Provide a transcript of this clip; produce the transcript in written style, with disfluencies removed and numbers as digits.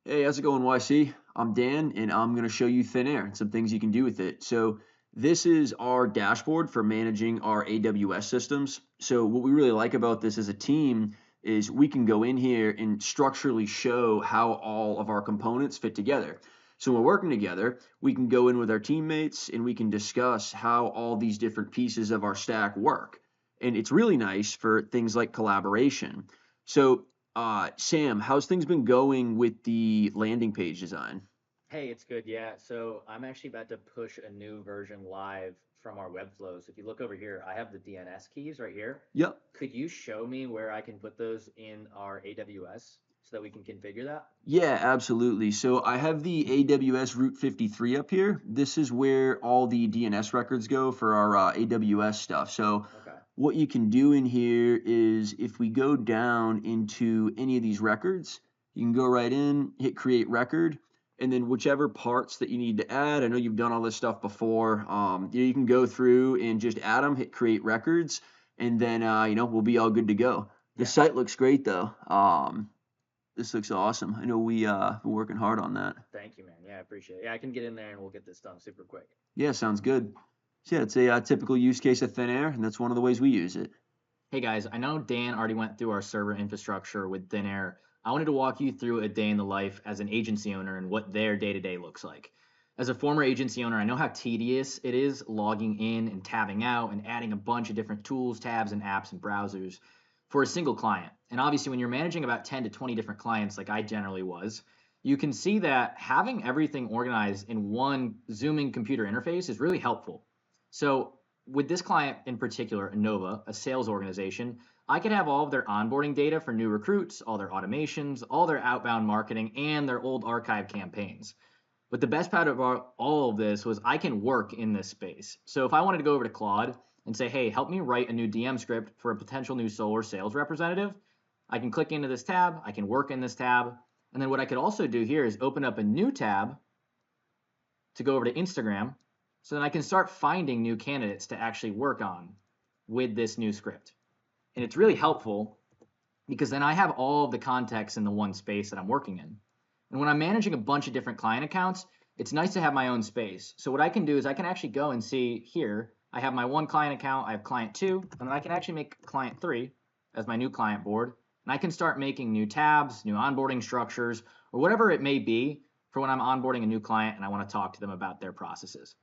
Hey, how's it going, YC? I'm Dan, and I'm going to show you Thinair and some things you can do with it. So this is our dashboard for managing our AWS systems. So what we really like about this as a team is we can go in here and structurally show how all of our components fit together. So when we're working together, we can go in with our teammates and we can discuss how all these different pieces of our stack work. And it's really nice for things like collaboration. So Sam, how's things been going with the landing page design? Hey, it's good. Yeah. So I'm actually about to push a new version live from our Webflow. So if you look over here, I have the DNS keys right here. Yep. Could you show me where I can put those in our AWS so that we can configure that? Yeah, absolutely. So I have the AWS Route 53 up here. This is where all the DNS records go for our AWS stuff. So Okay. what you can do in here is if we go down into any of these records, you can go right in, hit create record, and then whichever parts that you need to add. I know you've done all this stuff before. You can go through and just add them, hit create records, and then we'll be all good to go. The Yeah. site looks great though. This looks awesome. I know we're working hard on that. Thank you, man. Yeah, I appreciate it. Yeah, I can get in there and we'll get this done super quick. Yeah, sounds good. So yeah, it's a typical use case of thin air, and that's one of the ways we use it. Hey guys, I know Dan already went through our server infrastructure with Thinair. I wanted to walk you through a day in the life as an agency owner and what their day-to-day looks like. As a former agency owner, I know how tedious it is logging in and tabbing out and adding a bunch of different tools, tabs, and apps and browsers for a single client. And obviously, when you're managing about 10 to 20 different clients, like I generally was, you can see that having everything organized in one zooming computer interface is really helpful. So with this client in particular, Innova, a sales organization, I could have all of their onboarding data for new recruits, all their automations, all their outbound marketing, and their old archive campaigns. But the best part about all of this was I can work in this space. So if I wanted to go over to Claude and say, hey, help me write a new DM script for a potential new solar sales representative, I can click into this tab, I can work in this tab, and then what I could also do here is open up a new tab to go over to Instagram so then I can start finding new candidates to actually work on with this new script. And it's really helpful because then I have all of the context in the one space that I'm working in. And when I'm managing a bunch of different client accounts, it's nice to have my own space. So what I can do is I can actually go and see here, I have my one client account, I have client 2, and then I can actually make client 3 as my new client board. And I can start making new tabs, new onboarding structures, or whatever it may be for when I'm onboarding a new client and I want to talk to them about their processes.